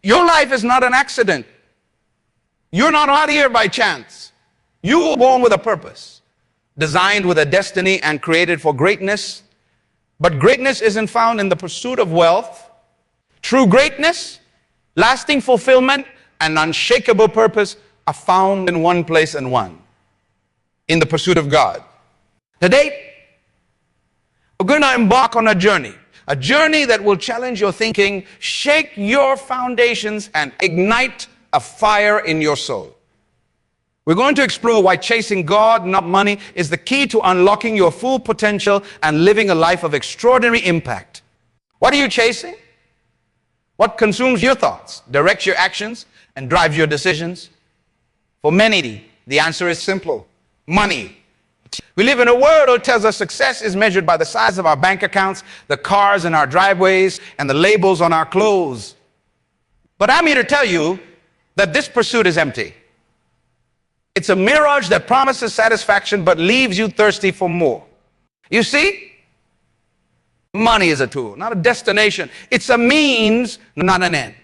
Your life is not an accident. You're not out here by chance. You were born with a purpose, designed with a destiny and created for greatness. But greatness isn't found in the pursuit of wealth. True greatness, lasting fulfillment, and unshakable purpose are found in one place and one, in the pursuit of God. Today, we're going to embark on a journey that will challenge your thinking, shake your foundations, and ignite a fire in your soul. We're going to explore why chasing God, not money, is the key to unlocking your full potential and living a life of extraordinary impact. What are you chasing? What consumes your thoughts, directs your actions, and drives your decisions? For many, the answer is simple: money. We live in a world that tells us success is measured by the size of our bank accounts, the cars in our driveways, and the labels on our clothes. But I'm here to tell you that this pursuit is empty. It's a mirage that promises satisfaction but leaves you thirsty for more. You see, money is a tool, not a destination. It's a means, not an end.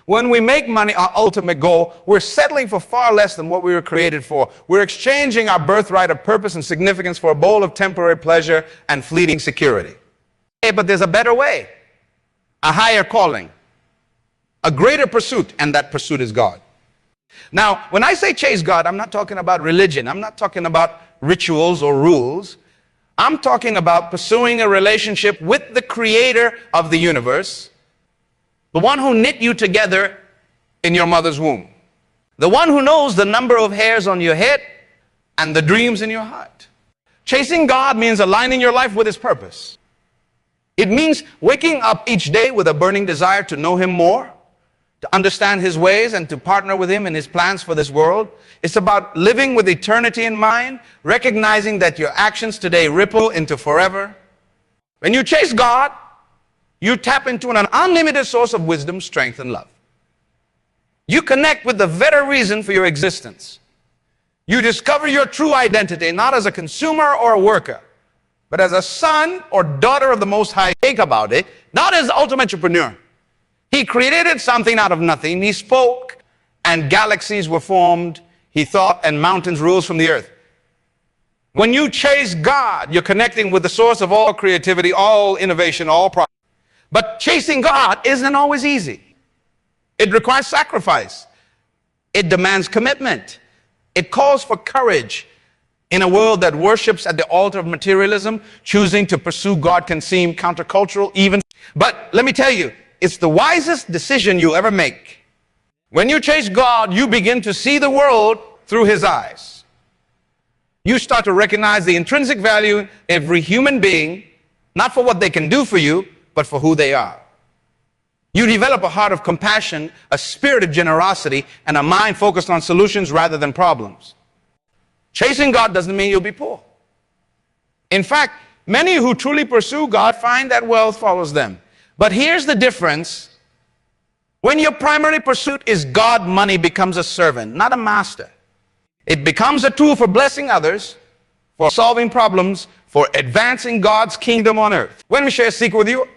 When we make money our ultimate goal, we're settling for far less than what we were created for. We're exchanging our birthright of purpose and significance for a bowl of temporary pleasure and fleeting security. But there's a better way, a higher calling, a greater pursuit, and that pursuit is God. Now, when I say chase God, I'm not talking about religion. I'm not talking about rituals or rules. I'm talking about pursuing a relationship with the creator of the universe, the one who knit you together in your mother's womb, the one who knows the number of hairs on your head and the dreams in your heart. Chasing God means aligning your life with His purpose. It means waking up each day with a burning desire to know Him more, to understand His ways, and to partner with Him in His plans for this world. It's about living with eternity in mind, recognizing that your actions today ripple into forever. When you chase God, you tap into an unlimited source of wisdom, strength, and love. You connect with the very reason for your existence. You discover your true identity, not as a consumer or a worker, but as a son or daughter of the Most High. Think about it, not as the ultimate entrepreneur. He created something out of nothing. He spoke, and galaxies were formed. He thought, and mountains rose from the earth. When you chase God, you're connecting with the source of all creativity, all innovation, all progress. But chasing God isn't always easy. It requires sacrifice. It demands commitment. It calls for courage. In a world that worships at the altar of materialism, choosing to pursue God can seem countercultural even. But let me tell you, it's the wisest decision you'll ever make. When you chase God, you begin to see the world through His eyes. You start to recognize the intrinsic value in every human being, not for what they can do for you, but for who they are. You develop a heart of compassion, a spirit of generosity, and a mind focused on solutions rather than problems. Chasing God doesn't mean you'll be poor. In fact, many who truly pursue God find that wealth follows them. But here's the difference. When your primary pursuit is God, money becomes a servant, not a master. It becomes a tool for blessing others, for solving problems, for advancing God's kingdom on earth. Let me share a secret with you.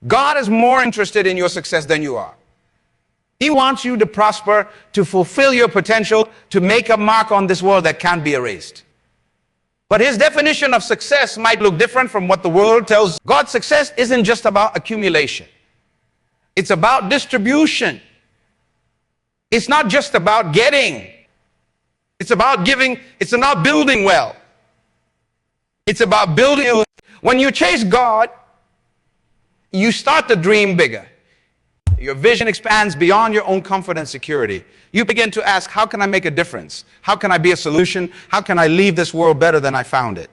God is more interested in your success than you are. He wants you to prosper, to fulfill your potential, to make a mark on this world that can't be erased. But His definition of success might look different from what the world tells. God's success isn't just about accumulation. It's about distribution. It's not just about getting. It's about giving. It's about building well. It's about building. When you chase God, you start to dream bigger. Your vision expands beyond your own comfort and security. You begin to ask, how can I make a difference? How can I be a solution? How can I leave this world better than I found it?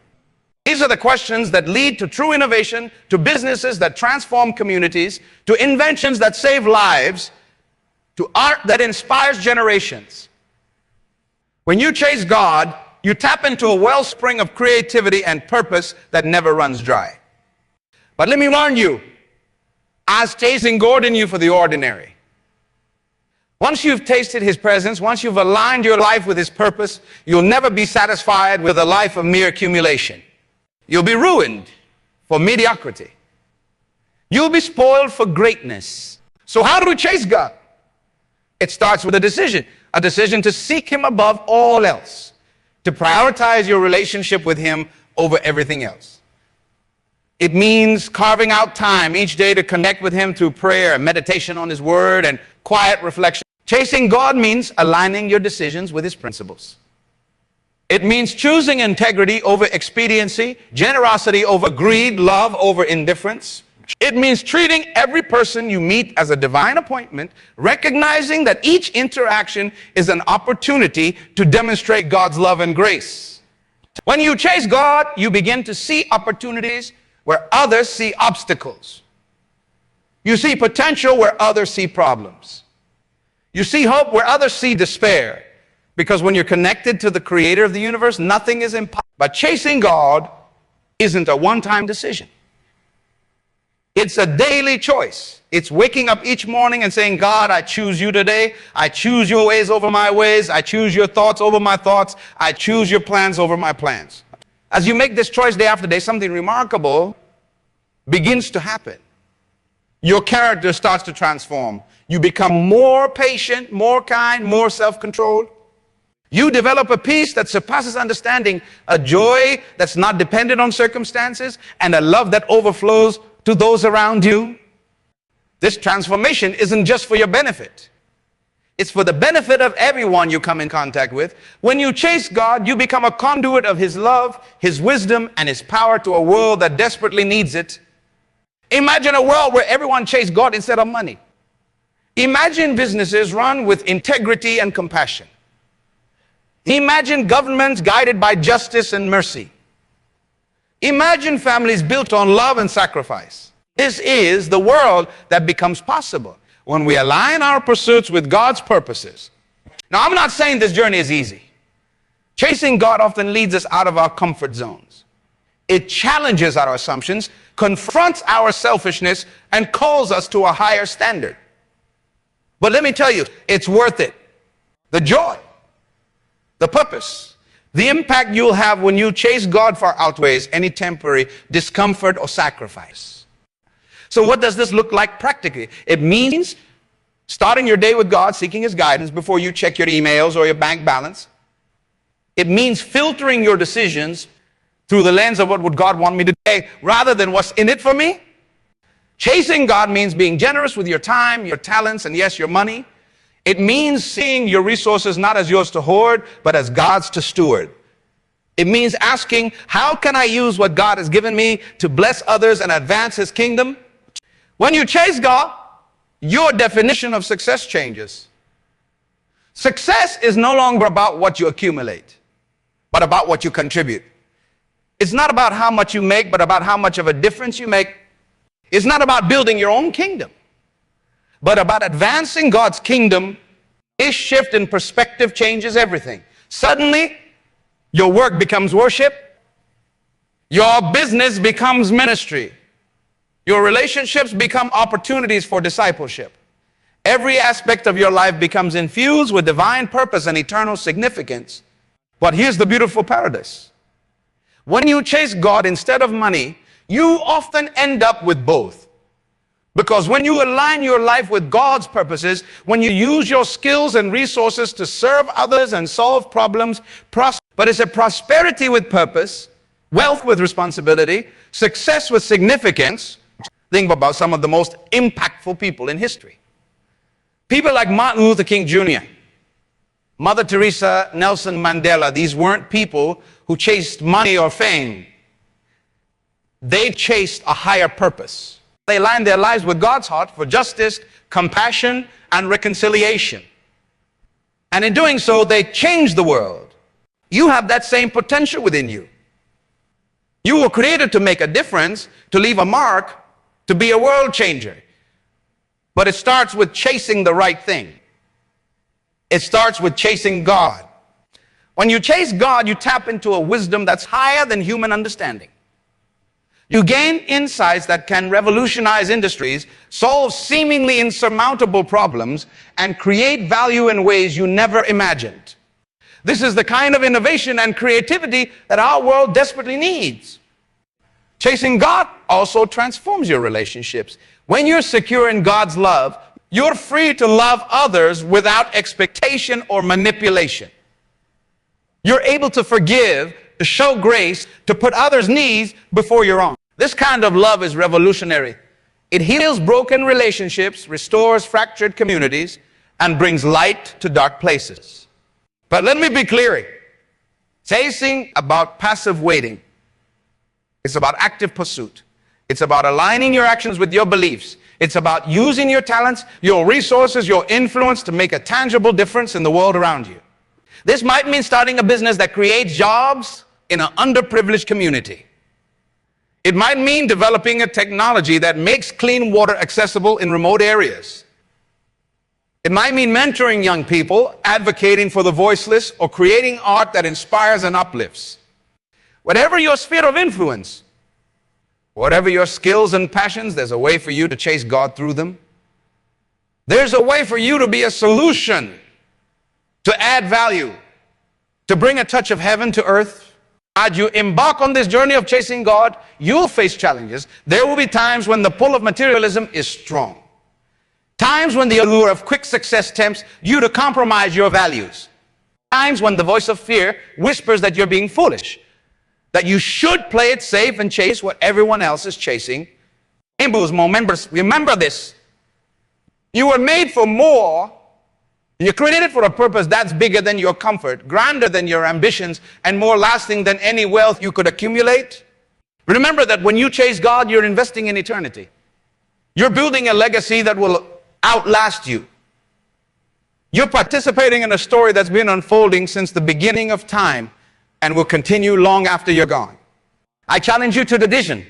These are the questions that lead to true innovation, to businesses that transform communities, to inventions that save lives, to art that inspires generations. When you chase God, you tap into a wellspring of creativity and purpose that never runs dry. But let me warn you, as chasing God in you for the ordinary. Once you've tasted His presence, once you've aligned your life with His purpose, you'll never be satisfied with a life of mere accumulation. You'll be ruined for mediocrity. You'll be spoiled for greatness. So how do we chase God? It starts with a decision to seek him above all else, to prioritize your relationship with him over everything else. It means carving out time each day to connect with him through prayer and meditation on his word and quiet reflection. Chasing God means aligning your decisions with his principles. It means choosing integrity over expediency, generosity over greed, love over indifference. It means treating every person you meet as a divine appointment, recognizing that each interaction is an opportunity to demonstrate God's love and grace. When you chase God, you begin to see opportunities where others see obstacles. You see potential where others see problems. You see hope where others see despair. Because when you're connected to the creator of the universe, nothing is impossible. But chasing God isn't a one-time decision. It's a daily choice. It's waking up each morning and saying, God, I choose you today. I choose your ways over my ways. I choose your thoughts over my thoughts. I choose your plans over my plans. As you make this choice day after day, something remarkable begins to happen. Your character starts to transform. You become more patient, more kind, more self-controlled. You develop a peace that surpasses understanding, a joy that's not dependent on circumstances, and a love that overflows to those around you. This transformation isn't just for your benefit. It's for the benefit of everyone you come in contact with. When you chase God, you become a conduit of his love, his wisdom, and his power to a world that desperately needs it. Imagine a world where everyone chased God instead of money. Imagine businesses run with integrity and compassion. Imagine governments guided by justice and mercy. Imagine families built on love and sacrifice. This is the world that becomes possible when we align our pursuits with God's purposes. Now, I'm not saying this journey is easy. Chasing God often leads us out of our comfort zones. It challenges our assumptions, confronts our selfishness, and calls us to a higher standard. But let me tell you, it's worth it. The joy, the purpose, the impact you'll have when you chase God far outweighs any temporary discomfort or sacrifice. So what does this look like practically? It means starting your day with God, seeking his guidance before you check your emails or your bank balance. It means filtering your decisions through the lens of what would God want me to do rather than what's in it for me. Chasing God means being generous with your time, your talents, and yes, your money. It means seeing your resources not as yours to hoard, but as God's to steward. It means asking, how can I use what God has given me to bless others and advance his kingdom? When you chase God, your definition of success changes. Success is no longer about what you accumulate, but about what you contribute. It's not about how much you make, but about how much of a difference you make. It's not about building your own kingdom, but about advancing God's kingdom. This shift in perspective changes everything. Suddenly, your work becomes worship. Your business becomes ministry. Your relationships become opportunities for discipleship. Every aspect of your life becomes infused with divine purpose and eternal significance. But here's the beautiful paradox. When you chase God instead of money, you often end up with both. Because when you align your life with God's purposes, when you use your skills and resources to serve others and solve problems, but it's a prosperity with purpose, wealth with responsibility, success with significance. Think about some of the most impactful people in history. People like Martin Luther King Jr., Mother Teresa, Nelson Mandela. These weren't people who chased money or fame. They chased a higher purpose. They aligned their lives with God's heart for justice, compassion, and reconciliation. And in doing so, they changed the world. You have that same potential within you. You were created to make a difference, to leave a mark, to be a world changer. But it starts with chasing the right thing. It starts with chasing God. When you chase God, you tap into a wisdom that's higher than human understanding. You gain insights that can revolutionize industries, solve seemingly insurmountable problems, and create value in ways you never imagined. This is the kind of innovation and creativity that our world desperately needs. Chasing God also transforms your relationships. When you're secure in God's love, You're free to love others without expectation or manipulation. You're able to forgive, to show grace, to put others' needs before your own. This kind of love is revolutionary. It heals broken relationships, restores fractured communities, and brings light to dark places. But let me be clear. Chasing about passive waiting. It's about active pursuit. It's about aligning your actions with your beliefs. It's about using your talents, your resources, your influence to make a tangible difference in the world around you. This might mean starting a business that creates jobs in an underprivileged community. It might mean developing a technology that makes clean water accessible in remote areas. It might mean mentoring young people, advocating for the voiceless, or creating art that inspires and uplifts. Whatever your sphere of influence, whatever your skills and passions, there's a way for you to chase God through them. There's a way for you to be a solution, to add value, to bring a touch of heaven to earth. As you embark on this journey of chasing God, you'll face challenges. There will be times when the pull of materialism is strong. Times when the allure of quick success tempts you to compromise your values. Times when the voice of fear whispers that you're being foolish, that you should play it safe and chase what everyone else is chasing. Remember this. You were made for more. You're created for a purpose that's bigger than your comfort, grander than your ambitions, and more lasting than any wealth you could accumulate. Remember that when you chase God, you're investing in eternity. You're building a legacy that will outlast you. You're participating in a story that's been unfolding since the beginning of time and will continue long after you're gone. I challenge you to the decision.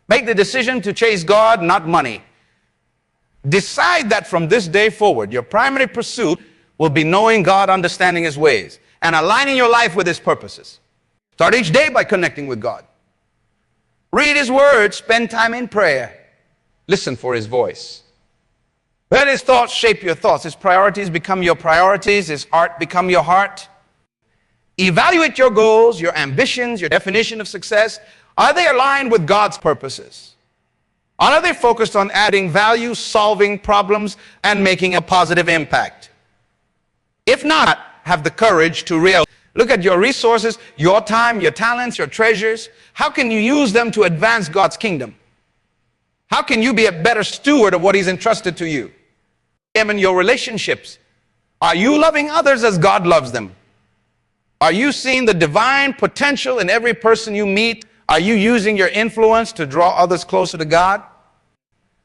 Make the decision to chase God, not money. Decide that from this day forward, your primary pursuit will be knowing God, understanding His ways, and aligning your life with His purposes. Start each day by connecting with God. Read His Word, spend time in prayer. Listen for His voice. Let His thoughts shape your thoughts. His priorities become your priorities. His heart become your heart. Evaluate your goals, your ambitions, your definition of success. Are they aligned with God's purposes? Are they focused on adding value, solving problems, and making a positive impact? If not, have the courage to realize. Look at your resources, your time, your talents, your treasures. How can you use them to advance God's kingdom? How can you be a better steward of what He's entrusted to you? In your relationships, are you loving others as God loves them? Are you seeing the divine potential in every person you meet? Are you using your influence to draw others closer to God?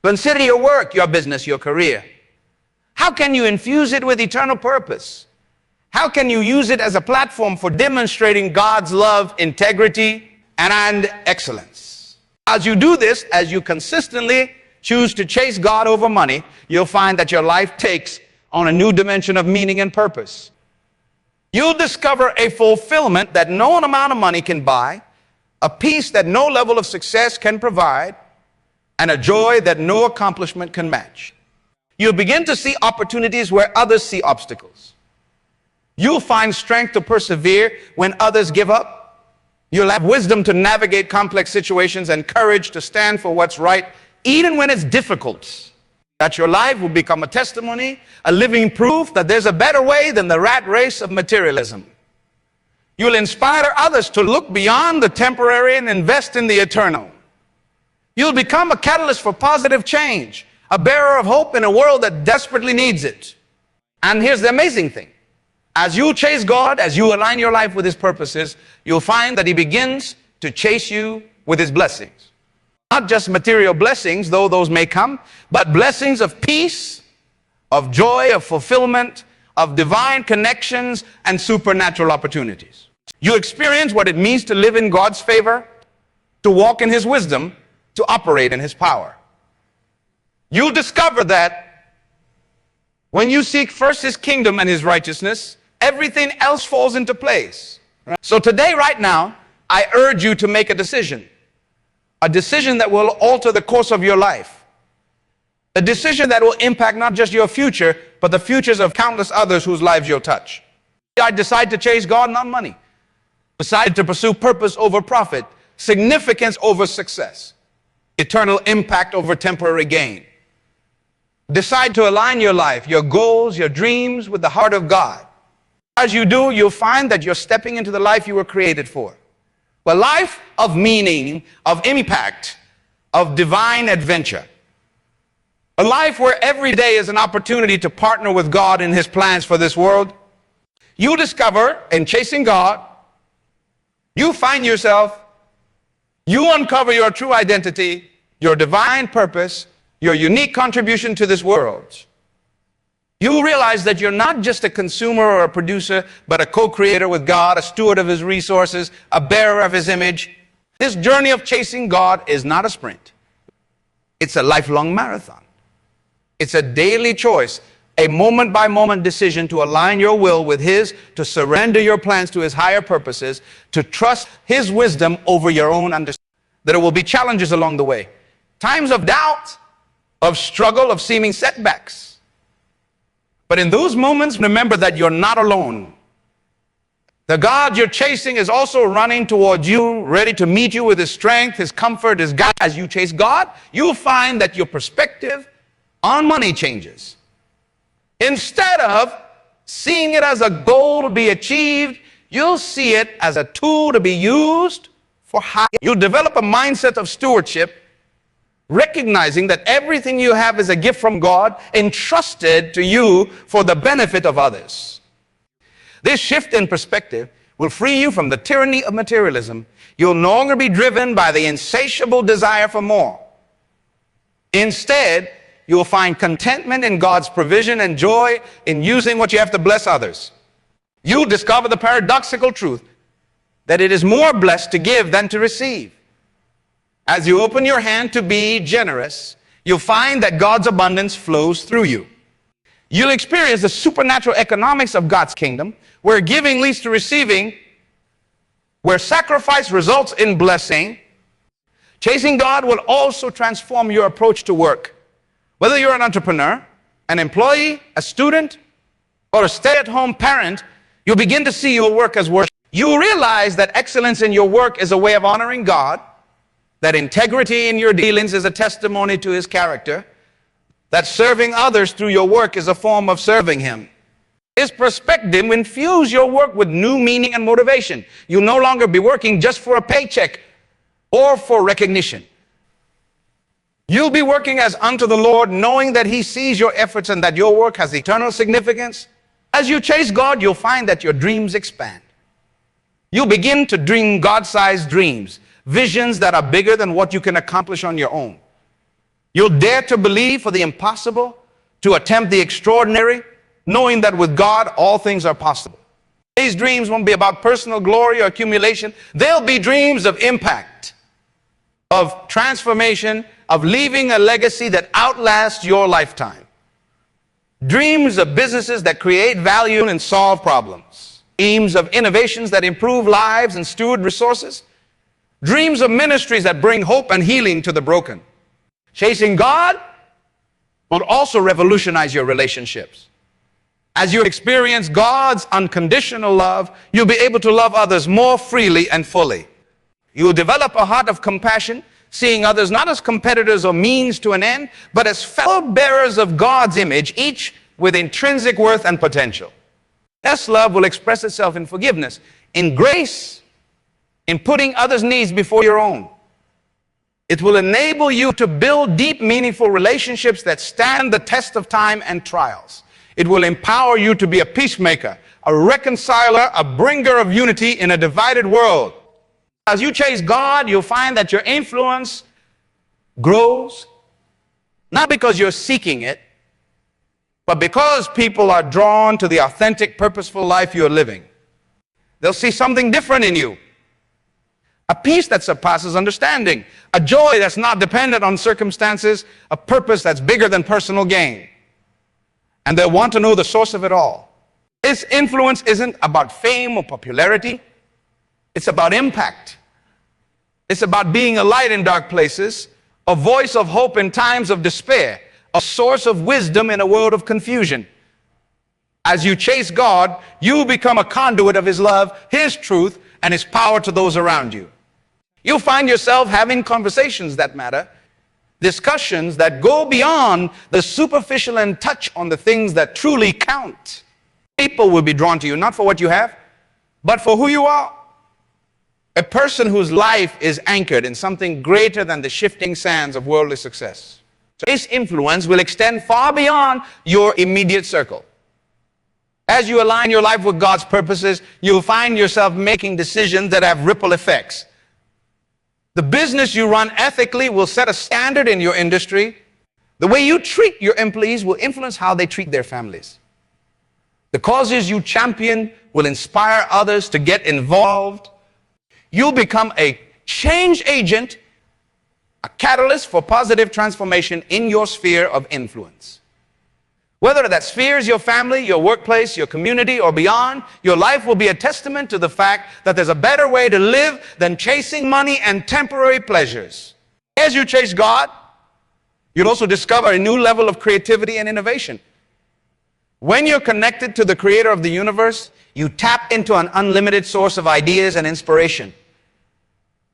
Consider your work, your business, your career. How can you infuse it with eternal purpose? How can you use it as a platform for demonstrating God's love, integrity, and excellence? As you do this, as you consistently choose to chase God over money, you'll find that your life takes on a new dimension of meaning and purpose. You'll discover a fulfillment that no amount of money can buy, a peace that no level of success can provide, and a joy that no accomplishment can match. You'll begin to see opportunities where others see obstacles. You'll find strength to persevere when others give up. You'll have wisdom to navigate complex situations and courage to stand for what's right, even when it's difficult. That your life will become a testimony, a living proof that there's a better way than the rat race of materialism. You'll inspire others to look beyond the temporary and invest in the eternal. You'll become a catalyst for positive change, a bearer of hope in a world that desperately needs it. And here's the amazing thing. As you chase God, as you align your life with His purposes, you'll find that He begins to chase you with His blessings. Not just material blessings, though those may come, but blessings of peace, of joy, of fulfillment, of divine connections, and supernatural opportunities. You experience what it means to live in God's favor, to walk in His wisdom, to operate in His power. You'll discover that when you seek first His kingdom and His righteousness, everything else falls into place. Right? So today, right now, I urge you to make a decision that will alter the course of your life, a decision that will impact not just your future, but the futures of countless others whose lives you'll touch. I decide to chase God, not money. Decided to pursue purpose over profit, significance over success, eternal impact over temporary gain. Decide to align your life, your goals, your dreams with the heart of God. As you do, you'll find that you're stepping into the life you were created for. A life of meaning, of impact, of divine adventure. A life where every day is an opportunity to partner with God in His plans for this world. You discover in chasing God, you find yourself, you uncover your true identity, your divine purpose, your unique contribution to this world. You realize that you're not just a consumer or a producer, but a co-creator with God, a steward of His resources, a bearer of His image. This journey of chasing God is not a sprint. It's a lifelong marathon. It's a daily choice, a moment-by-moment decision to align your will with His, to surrender your plans to His higher purposes, to trust His wisdom over your own understanding. There will be challenges along the way, times of doubt, of struggle, of seeming setbacks. But in those moments, remember that you're not alone. The God you're chasing is also running towards you, ready to meet you with His strength, His comfort, His guide. As you chase God, you'll find that your perspective on money changes. Instead of seeing it as a goal to be achieved, you'll see it as a tool to be used for high. You'll develop a mindset of stewardship, recognizing that everything you have is a gift from God, entrusted to you for the benefit of others. This shift in perspective will free you from the tyranny of materialism. You'll no longer be driven by the insatiable desire for more. Instead, you'll find contentment in God's provision and joy in using what you have to bless others. You'll discover the paradoxical truth that it is more blessed to give than to receive. As you open your hand to be generous, you'll find that God's abundance flows through you. You'll experience the supernatural economics of God's kingdom, where giving leads to receiving, where sacrifice results in blessing. Chasing God will also transform your approach to work. Whether you're an entrepreneur, an employee, a student, or a stay-at-home parent, you'll begin to see your work as worship. You'll realize that excellence in your work is a way of honoring God, that integrity in your dealings is a testimony to His character, that serving others through your work is a form of serving Him. His perspective will infuse your work with new meaning and motivation. You'll no longer be working just for a paycheck or for recognition. You'll be working as unto the Lord, knowing that He sees your efforts and that your work has eternal significance. As you chase God, you'll find that your dreams expand. You'll begin to dream God-sized dreams, visions that are bigger than what you can accomplish on your own. You'll dare to believe for the impossible, to attempt the extraordinary, knowing that with God, all things are possible. These dreams won't be about personal glory or accumulation. They'll be dreams of impact, of transformation, of leaving a legacy that outlasts your lifetime. Dreams of businesses that create value and solve problems. Dreams of innovations that improve lives and steward resources. Dreams of ministries that bring hope and healing to the broken. Chasing God will also revolutionize your relationships. As you experience God's unconditional love, you'll be able to love others more freely and fully. You will develop a heart of compassion, seeing others not as competitors or means to an end, but as fellow bearers of God's image, each with intrinsic worth and potential. This love will express itself in forgiveness, in grace, in putting others' needs before your own. It will enable you to build deep, meaningful relationships that stand the test of time and trials. It will empower you to be a peacemaker, a reconciler, a bringer of unity in a divided world. As you chase God, you'll find that your influence grows, not because you're seeking it, but because people are drawn to the authentic, purposeful life you're living. They'll see something different in you. A peace that surpasses understanding, a joy that's not dependent on circumstances, a purpose that's bigger than personal gain. And they'll want to know the source of it all. This influence isn't about fame or popularity. It's about impact. It's about being a light in dark places, a voice of hope in times of despair, a source of wisdom in a world of confusion. As you chase God, you become a conduit of His love, His truth, and His power to those around you. You'll find yourself having conversations that matter. discussions that go beyond the superficial and touch on the things that truly count. People will be drawn to you, not for what you have, but for who you are. A person whose life is anchored in something greater than the shifting sands of worldly success. So this influence will extend far beyond your immediate circle. As you align your life with God's purposes, you'll find yourself making decisions that have ripple effects. The business you run ethically will set a standard in your industry. The way you treat your employees will influence how they treat their families. The causes you champion will inspire others to get involved. You'll become a change agent, a catalyst for positive transformation in your sphere of influence. Whether that sphere is your family, your workplace, your community, or beyond, your life will be a testament to the fact that there's a better way to live than chasing money and temporary pleasures. As you chase God, you'll also discover a new level of creativity and innovation. When you're connected to the creator of the universe, you tap into an unlimited source of ideas and inspiration.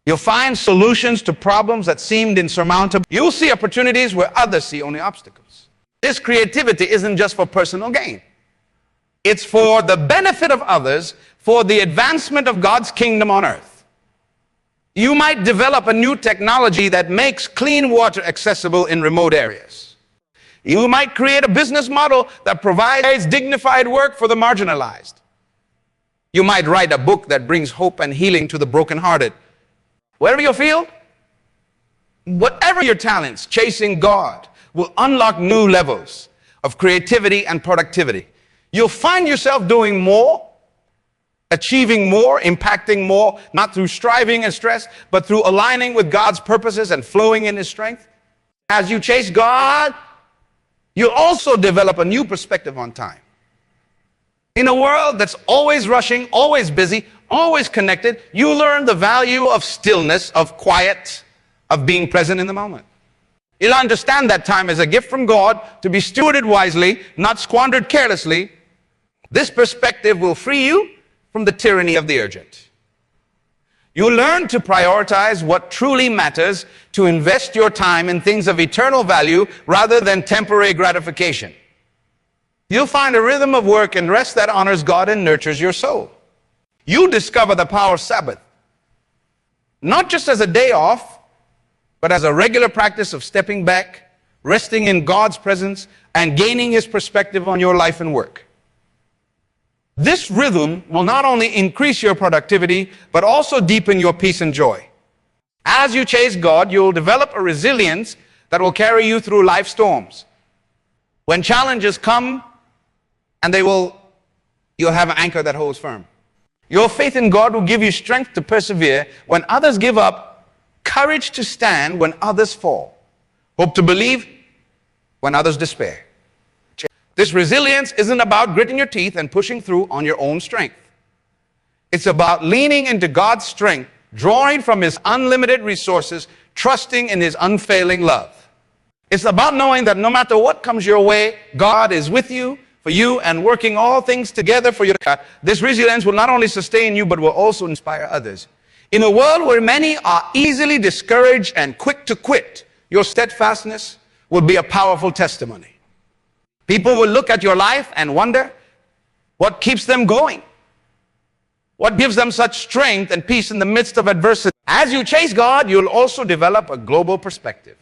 You'll find solutions to problems that seemed insurmountable. You'll see opportunities where others see only obstacles. This creativity isn't just for personal gain. It's for the benefit of others, for the advancement of God's kingdom on earth. You might develop a new technology that makes clean water accessible in remote areas. You might create a business model that provides dignified work for the marginalized. You might write a book that brings hope and healing to the brokenhearted. Wherever your field, whatever your talents, chasing God will unlock new levels of creativity and productivity. You'll find yourself doing more, achieving more, impacting more, not through striving and stress, but through aligning with God's purposes and flowing in His strength. As you chase God, you'll also develop a new perspective on time. In a world that's always rushing, always busy, always connected, you learn the value of stillness, of quiet, of being present in the moment. You'll understand that time is a gift from God to be stewarded wisely, not squandered carelessly. This perspective will free you from the tyranny of the urgent. You'll learn to prioritize what truly matters, to invest your time in things of eternal value rather than temporary gratification. You'll find a rhythm of work and rest that honors God and nurtures your soul. You'll discover the power of Sabbath, not just as a day off, but as a regular practice of stepping back, resting in God's presence, and gaining His perspective on your life and work. This rhythm will not only increase your productivity, but also deepen your peace and joy. As you chase God, you'll develop a resilience that will carry you through life storms. When challenges come, and you'll have an anchor that holds firm. Your faith in God will give you strength to persevere when others give up, courage to stand when others fall, hope to believe when others despair. This resilience isn't about gritting your teeth and pushing through on your own strength. It's about leaning into God's strength, drawing from His unlimited resources, trusting in His unfailing love. It's about knowing that no matter what comes your way, God is with you, for you, and working all things together for your good. This resilience will not only sustain you, but will also inspire others. In a world where many are easily discouraged and quick to quit, your steadfastness will be a powerful testimony. People will look at your life and wonder what keeps them going. What gives them such strength and peace in the midst of adversity. As you chase God, you'll also develop a global perspective.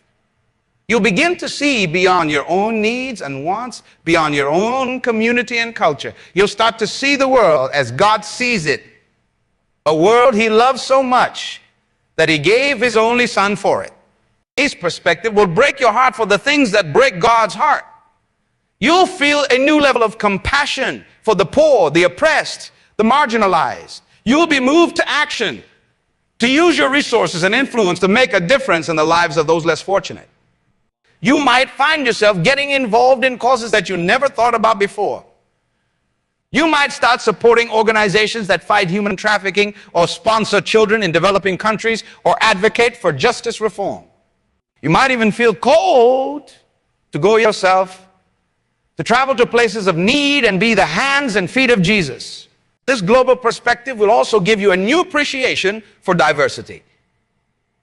You'll begin to see beyond your own needs and wants, beyond your own community and culture. You'll start to see the world as God sees it. A world He loves so much that He gave His only Son for it. His perspective will break your heart for the things that break God's heart. You'll feel a new level of compassion for the poor, the oppressed, the marginalized. You'll be moved to action, to use your resources and influence to make a difference in the lives of those less fortunate. You might find yourself getting involved in causes that you never thought about before. You might start supporting organizations that fight human trafficking or sponsor children in developing countries or advocate for justice reform. You might even feel called to go yourself, to travel to places of need and be the hands and feet of Jesus. This global perspective will also give you a new appreciation for diversity.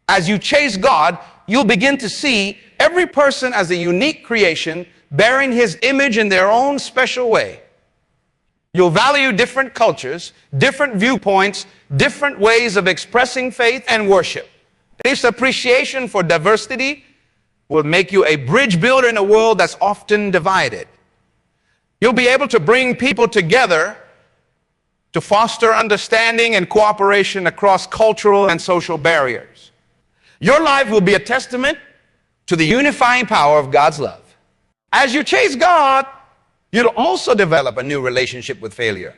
As you chase God, you'll begin to see every person as a unique creation bearing his image in their own special way. You'll value different cultures, different viewpoints, different ways of expressing faith and worship. This appreciation for diversity will make you a bridge builder in a world that's often divided. You'll be able to bring people together to foster understanding and cooperation across cultural and social barriers. Your life will be a testament to the unifying power of God's love. As you chase God, you'll also develop a new relationship with failure.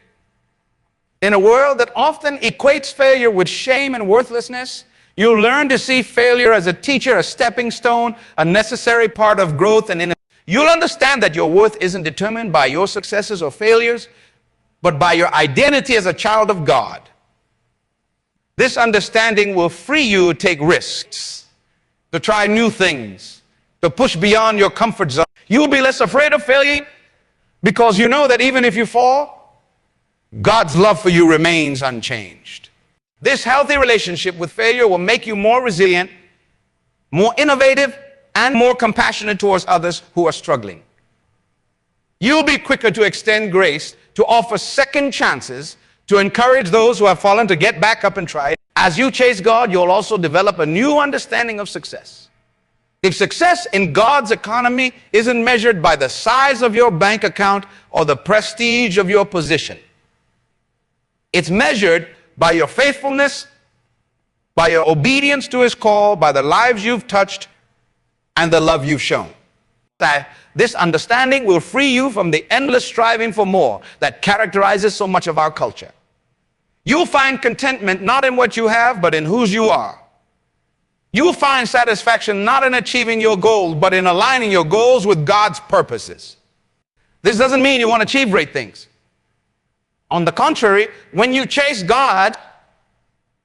In a world that often equates failure with shame and worthlessness, you'll learn to see failure as a teacher, a stepping stone, a necessary part of growth and innovation. You'll understand that your worth isn't determined by your successes or failures, but by your identity as a child of God. This understanding will free you to take risks, to try new things, to push beyond your comfort zone. You'll be less afraid of failure because you know that even if you fall, God's love for you remains unchanged. This healthy relationship with failure will make you more resilient, more innovative, and more compassionate towards others who are struggling. You'll be quicker to extend grace, to offer second chances, to encourage those who have fallen to get back up and try. As you chase God, you'll also develop a new understanding of success. If success in God's economy isn't measured by the size of your bank account or the prestige of your position, it's measured by your faithfulness, by your obedience to His call, by the lives you've touched, and the love you've shown. This understanding will free you from the endless striving for more that characterizes so much of our culture. You'll find contentment not in what you have, but in whose you are. You'll find satisfaction not in achieving your goals, but in aligning your goals with God's purposes. This doesn't mean you want to achieve great things. On the contrary, when you chase God,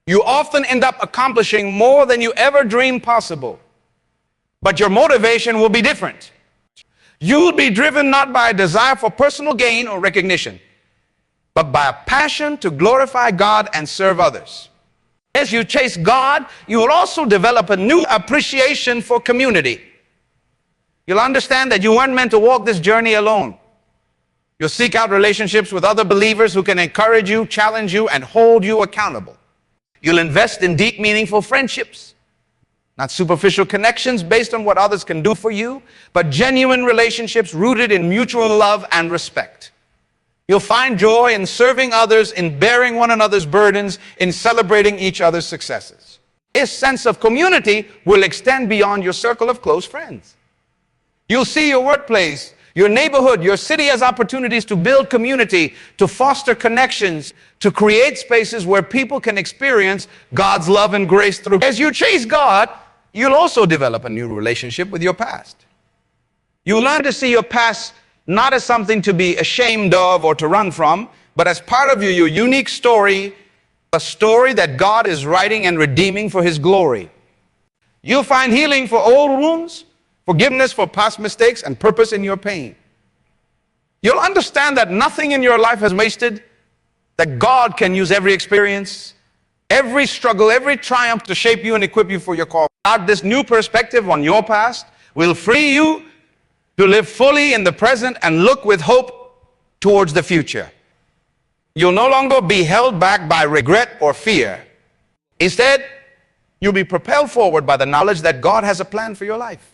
you often end up accomplishing more than you ever dreamed possible. But your motivation will be different. You'll be driven not by a desire for personal gain or recognition, but by a passion to glorify God and serve others. As you chase God, you will also develop a new appreciation for community. You'll understand that you weren't meant to walk this journey alone. You'll seek out relationships with other believers who can encourage you, challenge you, and hold you accountable. You'll invest in deep, meaningful friendships. Not superficial connections based on what others can do for you, but genuine relationships rooted in mutual love and respect. You'll find joy in serving others, in bearing one another's burdens, in celebrating each other's successes. This sense of community will extend beyond your circle of close friends. You'll see your workplace, your neighborhood, your city as opportunities to build community, to foster connections, to create spaces where people can experience God's love and grace through. As you chase God, you'll also develop a new relationship with your past. You'll learn to see your past not as something to be ashamed of or to run from, but as part of your unique story, a story that God is writing and redeeming for His glory. You'll find healing for old wounds, forgiveness for past mistakes, and purpose in your pain. You'll understand that nothing in your life is wasted, that God can use every experience, every struggle, every triumph to shape you and equip you for your call. This new perspective on your past will free you to live fully in the present and look with hope towards the future. You'll no longer be held back by regret or fear. Instead, you'll be propelled forward by the knowledge that God has a plan for your life.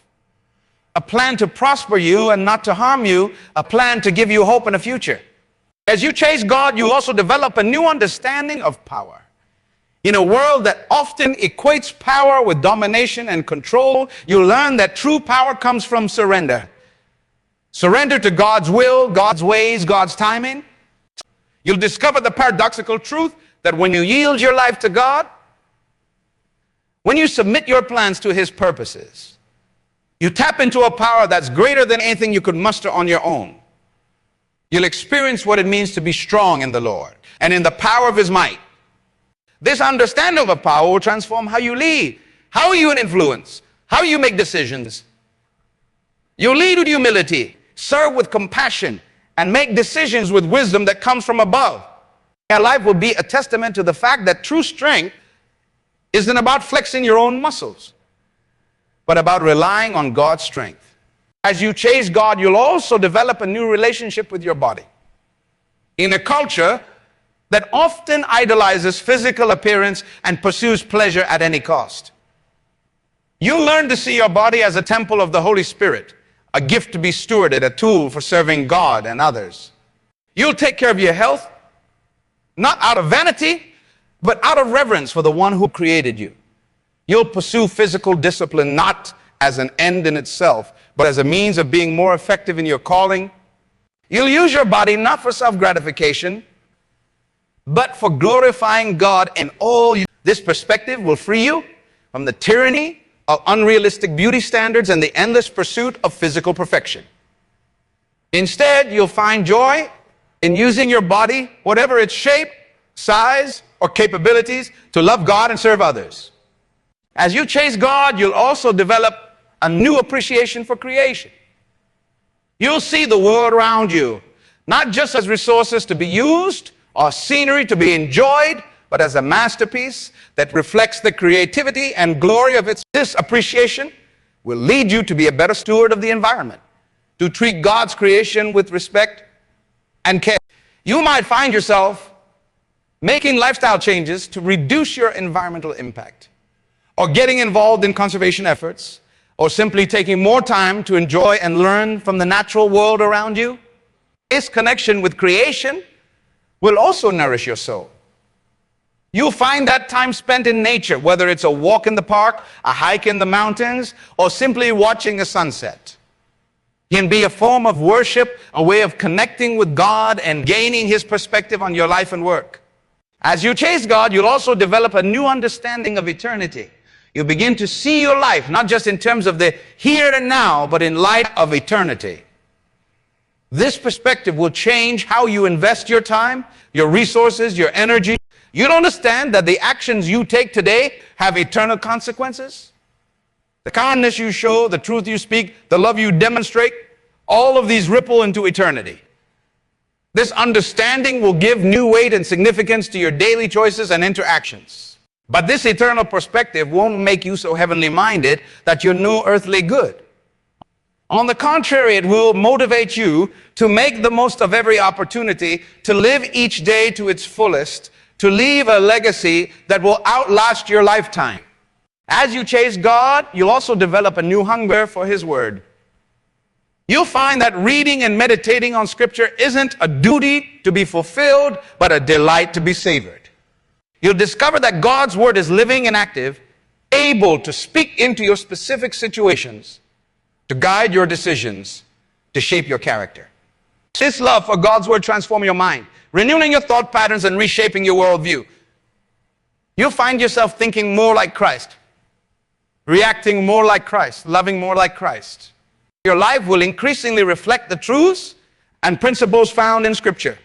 A plan to prosper you and not to harm you, a plan to give you hope and a future. As you chase God, you also develop a new understanding of power. In a world that often equates power with domination and control, you learn that true power comes from surrender. Surrender to God's will, God's ways, God's timing. You'll discover the paradoxical truth that when you yield your life to God, when you submit your plans to His purposes, you tap into a power that's greater than anything you could muster on your own. You'll experience what it means to be strong in the Lord and in the power of His might. This understanding of a power will transform how you lead, how you influence, how you make decisions. You'll lead with humility, serve with compassion, and make decisions with wisdom that comes from above. Your life will be a testament to the fact that true strength isn't about flexing your own muscles, but about relying on God's strength. As you chase God, you'll also develop a new relationship with your body. In a culture that often idolizes physical appearance and pursues pleasure at any cost, you'll learn to see your body as a temple of the Holy Spirit, a gift to be stewarded, a tool for serving God and others. You'll take care of your health, not out of vanity, but out of reverence for the one who created you. You'll pursue physical discipline not as an end in itself, but as a means of being more effective in your calling. You'll use your body not for self-gratification, but for glorifying God in all you. This perspective will free you from the tyranny of unrealistic beauty standards and the endless pursuit of physical perfection. Instead, you'll find joy in using your body, whatever its shape, size, or capabilities, to love God and serve others. As you chase God, you'll also develop a new appreciation for creation. You'll see the world around you, not just as resources to be used or scenery to be enjoyed, but as a masterpiece that reflects the creativity and glory of its. This appreciation will lead you to be a better steward of the environment, to treat God's creation with respect and care. You might find yourself making lifestyle changes to reduce your environmental impact, or getting involved in conservation efforts, or simply taking more time to enjoy and learn from the natural world around you. This connection with creation will also nourish your soul. You'll find that time spent in nature, whether it's a walk in the park, a hike in the mountains, or simply watching a sunset, can be a form of worship, a way of connecting with God and gaining His perspective on your life and work. As you chase God, you'll also develop a new understanding of eternity. You'll begin to see your life, not just in terms of the here and now, but in light of eternity. This perspective will change how you invest your time, your resources, your energy. You'll understand that the actions you take today have eternal consequences. The kindness you show, the truth you speak, the love you demonstrate, all of these ripple into eternity. This understanding will give new weight and significance to your daily choices and interactions. But this eternal perspective won't make you so heavenly minded that you're no earthly good. On the contrary, it will motivate you to make the most of every opportunity, to live each day to its fullest, to leave a legacy that will outlast your lifetime. As you chase God, you'll also develop a new hunger for His Word. You'll find that reading and meditating on Scripture isn't a duty to be fulfilled, but a delight to be savored. You'll discover that God's Word is living and active, able to speak into your specific situations, to guide your decisions, to shape your character. This love for God's Word transforms your mind, renewing your thought patterns and reshaping your worldview. You'll find yourself thinking more like Christ, reacting more like Christ, loving more like Christ. Your life will increasingly reflect the truths and principles found in Scripture.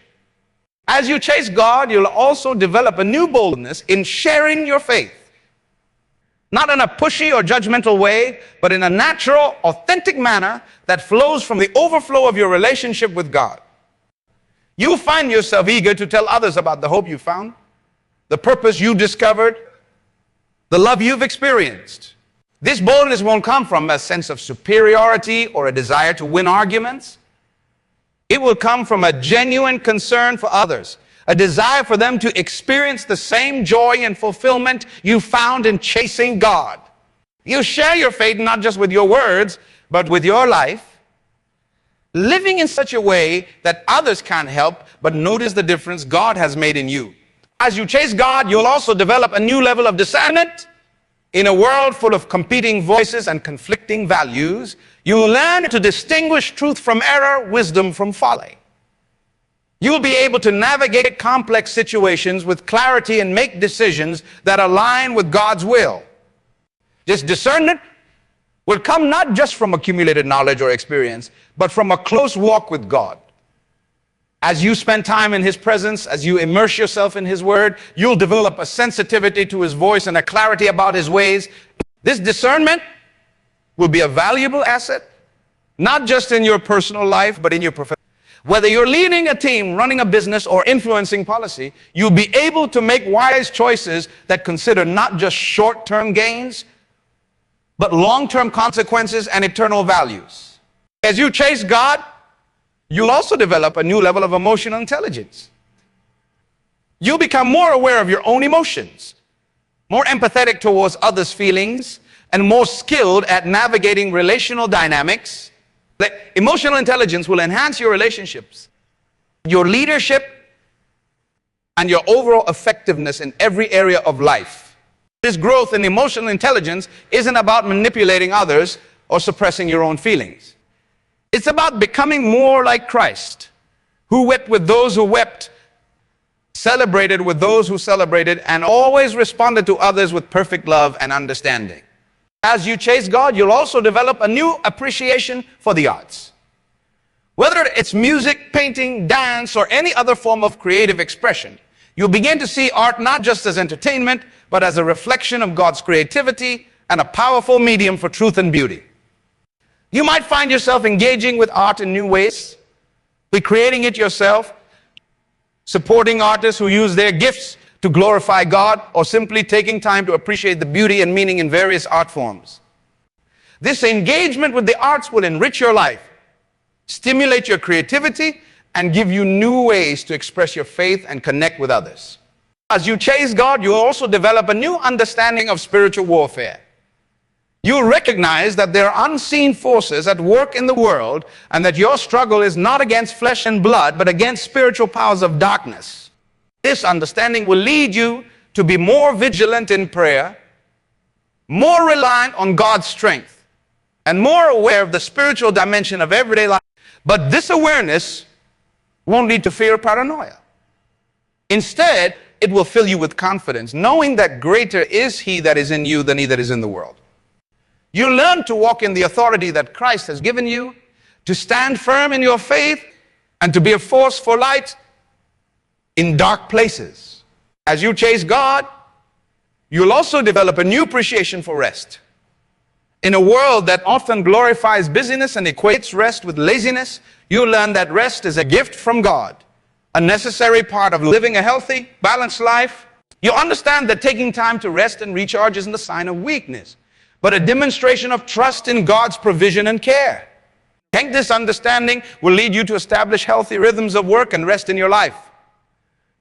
As you chase God, you'll also develop a new boldness in sharing your faith. Not in a pushy or judgmental way, but in a natural, authentic manner that flows from the overflow of your relationship with God. You'll find yourself eager to tell others about the hope you found, the purpose you discovered, the love you've experienced. This boldness won't come from a sense of superiority or a desire to win arguments. It will come from a genuine concern for others, a desire for them to experience the same joy and fulfillment you found in chasing God. You share your faith not just with your words, but with your life, living in such a way that others can't help but notice the difference God has made in you. As you chase God, you'll also develop a new level of discernment. In a world full of competing voices and conflicting values, you'll learn to distinguish truth from error, wisdom from folly. You'll be able to navigate complex situations with clarity and make decisions that align with God's will. This discernment will come not just from accumulated knowledge or experience, but from a close walk with God. As you spend time in His presence, as you immerse yourself in His Word, you'll develop a sensitivity to His voice and a clarity about His ways. This discernment will be a valuable asset, not just in your personal life, but in your profession. Whether you're leading a team, running a business, or influencing policy, you'll be able to make wise choices that consider not just short-term gains, but long-term consequences and eternal values. As you chase God, you'll also develop a new level of emotional intelligence. You'll become more aware of your own emotions, more empathetic towards others' feelings, and more skilled at navigating relational dynamics. The emotional intelligence will enhance your relationships, your leadership, and your overall effectiveness in every area of life. This growth in emotional intelligence isn't about manipulating others or suppressing your own feelings. It's about becoming more like Christ, who wept with those who wept, celebrated with those who celebrated, and always responded to others with perfect love and understanding. As you chase God, you'll also develop a new appreciation for the arts. Whether it's music, painting, dance, or any other form of creative expression, you'll begin to see art not just as entertainment, but as a reflection of God's creativity and a powerful medium for truth and beauty. You might find yourself engaging with art in new ways, recreating it yourself, supporting artists who use their gifts to glorify God, or simply taking time to appreciate the beauty and meaning in various art forms. This engagement with the arts will enrich your life, stimulate your creativity, and give you new ways to express your faith and connect with others. As you chase God, you'll also develop a new understanding of spiritual warfare. You'll recognize that there are unseen forces at work in the world, and that your struggle is not against flesh and blood, but against spiritual powers of darkness. This understanding will lead you to be more vigilant in prayer, more reliant on God's strength, and more aware of the spiritual dimension of everyday life. But this awareness won't lead to fear or paranoia. Instead, it will fill you with confidence, knowing that greater is He that is in you than he that is in the world. You learn to walk in the authority that Christ has given you, to stand firm in your faith, and to be a force for light in dark places. As you chase God, you'll also develop a new appreciation for rest. In a world that often glorifies busyness and equates rest with laziness, you'll learn that rest is a gift from God, a necessary part of living a healthy, balanced life. You'll understand that taking time to rest and recharge isn't a sign of weakness, but a demonstration of trust in God's provision and care. I think this understanding will lead you to establish healthy rhythms of work and rest in your life.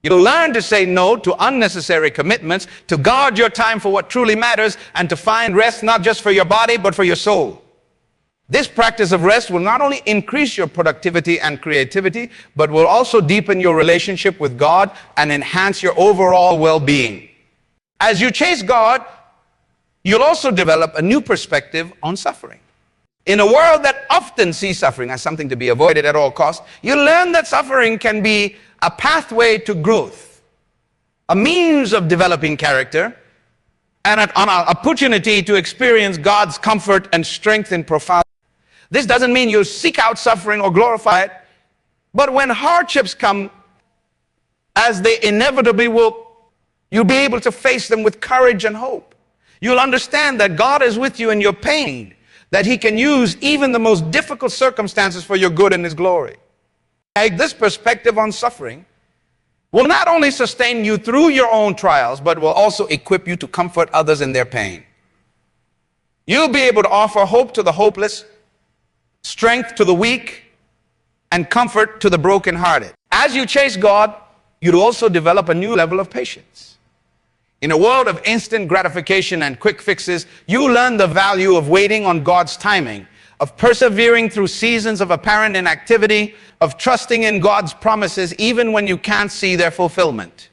You'll learn to say no to unnecessary commitments, to guard your time for what truly matters, and to find rest not just for your body, but for your soul. This practice of rest will not only increase your productivity and creativity, but will also deepen your relationship with God and enhance your overall well-being. As you chase God, you'll also develop a new perspective on suffering. In a world that often sees suffering as something to be avoided at all costs, you learn that suffering can be a pathway to growth, a means of developing character, and an opportunity to experience God's comfort and strength in profound. This doesn't mean you'll seek out suffering or glorify it, but when hardships come, as they inevitably will, you'll be able to face them with courage and hope. You'll understand that God is with you in your pain, that He can use even the most difficult circumstances for your good and His glory. This perspective on suffering will not only sustain you through your own trials, but will also equip you to comfort others in their pain. You'll be able to offer hope to the hopeless, strength to the weak, and comfort to the brokenhearted. As you chase God, you'll also develop a new level of patience. In a world of instant gratification and quick fixes, you learn the value of waiting on God's timing, of persevering through seasons of apparent inactivity, of trusting in God's promises even when you can't see their fulfillment.